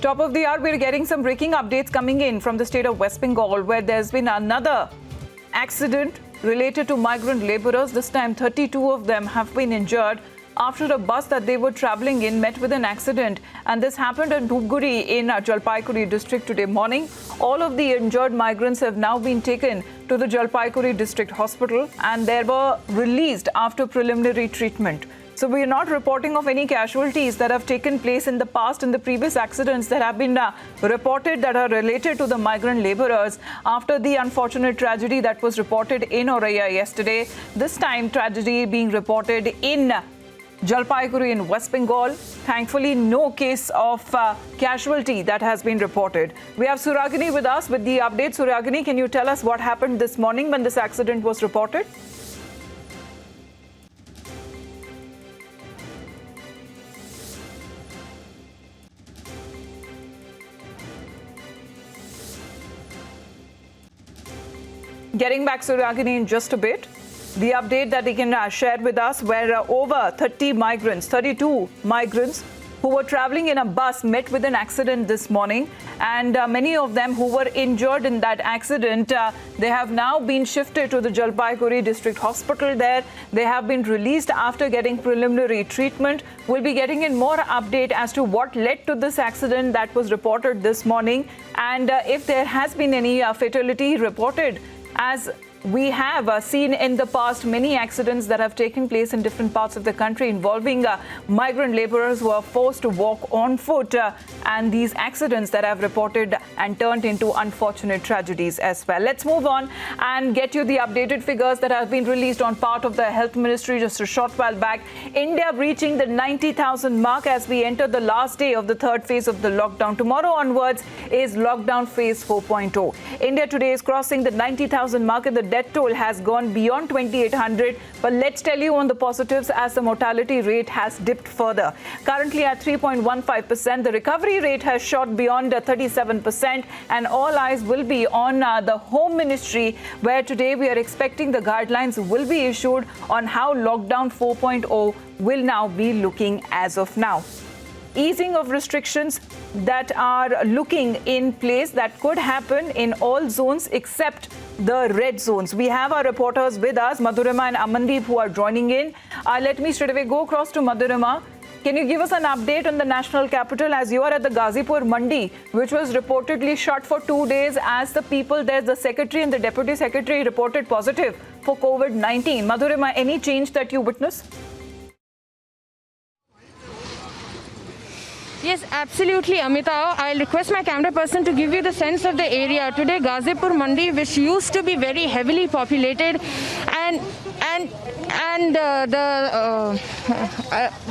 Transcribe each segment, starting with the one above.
Top of the hour, we're getting some breaking updates coming in from the state of West Bengal, where there's been another accident related to migrant laborers. This time, 32 of them have been injured after a bus that they were traveling in met with an accident. And this happened in Dhupguri in Jalpaiguri district today morning. All of the injured migrants have now been taken to the Jalpaiguri district hospital and they were released after preliminary treatment. So we are not reporting of any casualties that have taken place in the past in the previous accidents that have been reported that are related to the migrant laborers after the unfortunate tragedy that was reported in Oraiya yesterday. This time tragedy being reported in Jalpaiguri in West Bengal. Thankfully, no case of casualty that has been reported. We have Suragini with us with the update. Suragini, can you tell us what happened this morning when this accident was reported? Getting back Suragini in just a bit. The update that he can share with us where over 32 migrants who were traveling in a bus met with an accident this morning, and many of them who were injured in that accident, they have now been shifted to the Jalpaiguri district hospital there. They have been released after getting preliminary treatment. We'll be getting in more update as to what led to this accident that was reported this morning and if there has been any fatality reported. As we have seen in the past many accidents that have taken place in different parts of the country involving migrant laborers who are forced to walk on foot and these accidents that have reported and turned into unfortunate tragedies as well. Let's move on and get you the updated figures that have been released on part of the Health Ministry just a short while back. India breaching the 90,000 mark as we enter the last day of the third phase of the lockdown. Tomorrow onwards is lockdown phase 4.0. India today is crossing the 90,000 mark and the death toll has gone beyond 2,800. But let's tell you on the positives as the mortality rate has dipped further. Currently at 3.15%, the recovery rate has shot beyond 37%, and all eyes will be on the Home Ministry, where today we are expecting the guidelines will be issued on how lockdown 4.0 will now be looking as of now. Easing of restrictions that are looking in place that could happen in all zones except the red zones. We have our reporters with us, Madhurima and Amandeep, who are joining in. Let me straight away go across to Madhurima. Can you give us an update on the national capital as you are at the Ghazipur Mandi, which was reportedly shut for 2 days as the people there, the secretary and the deputy secretary reported positive for COVID-19. Madhurima, any change that you witness? Yes, absolutely, Amita. I'll request my camera person to give you the sense of the area. Today, Ghazipur Mandi, which used to be very heavily populated, and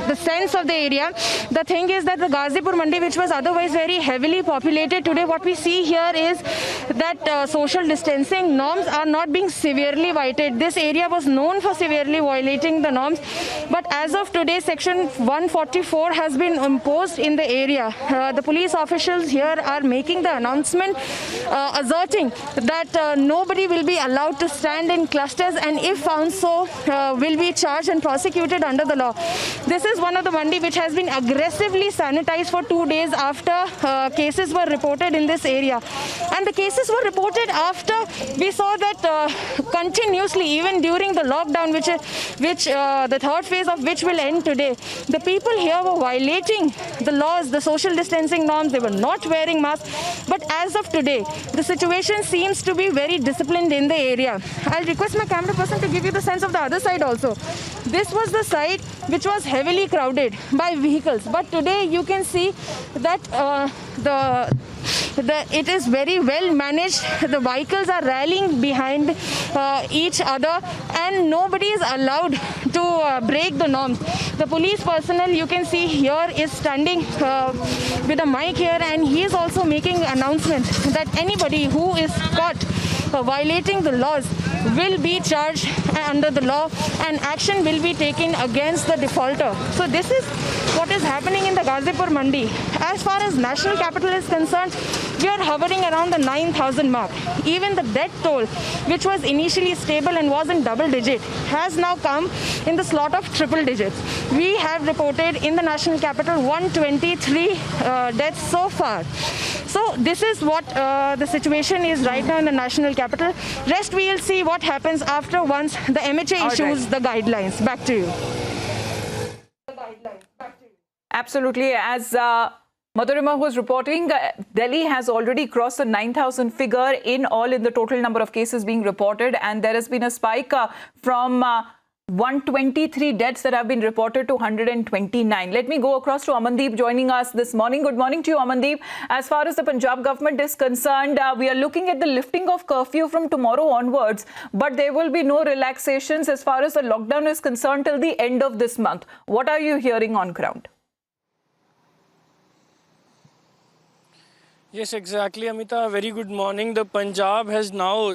the sense of the area. The thing is that the Ghazipur Mandi, which was otherwise very heavily populated, today what we see here is that social distancing norms are not being severely violated. This area was known for severely violating the norms, but as of today, Section 144 has been imposed in the area. The police officials here are making the announcement asserting that nobody will be allowed to stand in clusters, and if found so, will be charged and prosecuted under the law. This is one of the mandi which has been aggressively sanitized for 2 days after cases were reported in this area. And the cases were reported after we saw that continuously, even during the lockdown, which the third phase of which will end today, the people here were violating the laws, the social distancing norms. They were not wearing masks. But as of today, the situation seems to be very disciplined in the area. I'll request my camera person to give you the sense of the other side also. This was the side which was heavily crowded by vehicles, but today you can see that it is very well managed. The vehicles are rallying behind each other, and nobody is allowed to break the norms. The police personnel you can see here is standing with a mic here, and he is also making announcements that anybody who is caught violating the laws will be charged under the law, and action will be taken against the defaulter. So this is what is happening in the Ghazipur Mandi. As far as national capital is concerned, we are hovering around the 9,000 mark. Even the death toll, which was initially stable and was in double digit, has now come in the slot of triple digits. We have reported in the national capital 123 deaths so far. So this is what the situation is right now in the national capital. Rest we will see what happens after once the MHA issues the guidelines. Back to you. Absolutely. As Madhurima was reporting, Delhi has already crossed the 9,000 figure in all in the total number of cases being reported, and there has been a spike from 123 deaths that have been reported to 129. Let me go across to Amandeep joining us this morning. Good morning to you, Amandeep. As far as the Punjab government is concerned, we are looking at the lifting of curfew from tomorrow onwards, but there will be no relaxations as far as the lockdown is concerned till the end of this month. What are you hearing on ground? Yes, exactly, Amita. Very good morning. The Punjab has now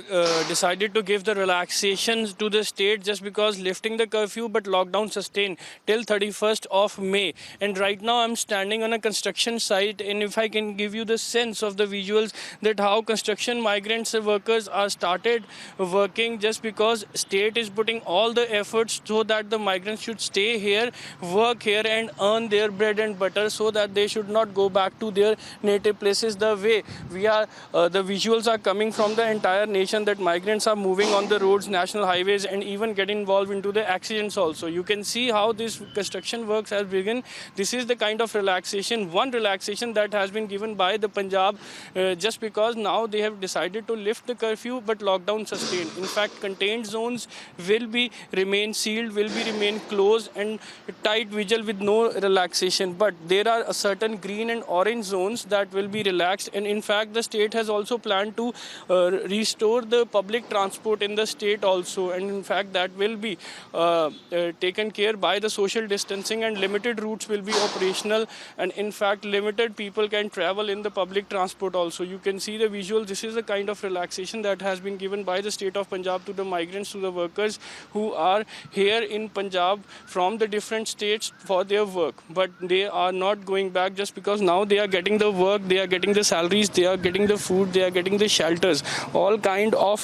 decided to give the relaxations to the state just because lifting the curfew, but lockdown sustained till 31st of May. And right now I'm standing on a construction site, and if I can give you the sense of the visuals that how construction migrants workers are started working just because state is putting all the efforts so that the migrants should stay here, work here and earn their bread and butter so that they should not go back to their native places. The way we are, the visuals are coming from the entire nation that migrants are moving on the roads, national highways, and even get involved into the accidents also. You can see how this construction works has begun. This is the kind of relaxation, one relaxation that has been given by the Punjab just because now they have decided to lift the curfew, but lockdown sustained. In fact, contained zones will be remain sealed, will be remain closed and tight vigil with no relaxation. But there are a certain green and orange zones that will be relaxed. And in fact, the state has also planned to restore the public transport in the state also. And in fact, that will be taken care by the social distancing, and limited routes will be operational. And in fact, limited people can travel in the public transport also. You can see the visual. This is the kind of relaxation that has been given by the state of Punjab to the migrants, to the workers who are here in Punjab from the different states for their work. But they are not going back just because now they are getting the work, they are getting the salaries, they are getting the food, they are getting the shelters. All kind of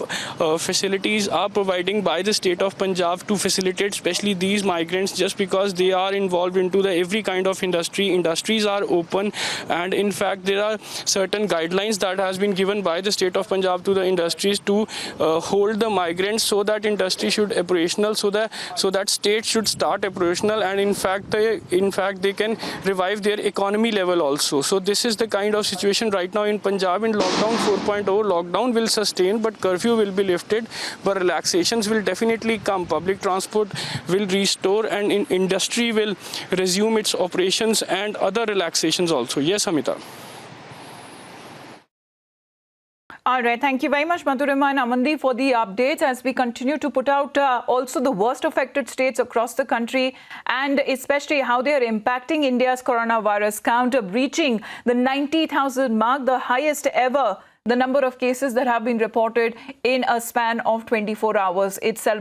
facilities are providing by the state of Punjab to facilitate especially these migrants just because they are involved into the every kind of industry. Industries are open, and in fact there are certain guidelines that has been given by the state of Punjab to the industries to hold the migrants so that industry should operational, so that state should start operational, and in fact they can revive their economy level also. So this is the kind of situation right now in Punjab. In lockdown 4.0, lockdown will sustain, but curfew will be lifted, but relaxations will definitely come. Public transport will restore, and industry will resume its operations, and other relaxations also. Yes, Amita. All right. Thank you very much, Madhurima and Amandeep, for the updates as we continue to put out also the worst affected states across the country, and especially how they are impacting India's coronavirus count, breaching the 90,000 mark, the highest ever, the number of cases that have been reported in a span of 24 hours itself.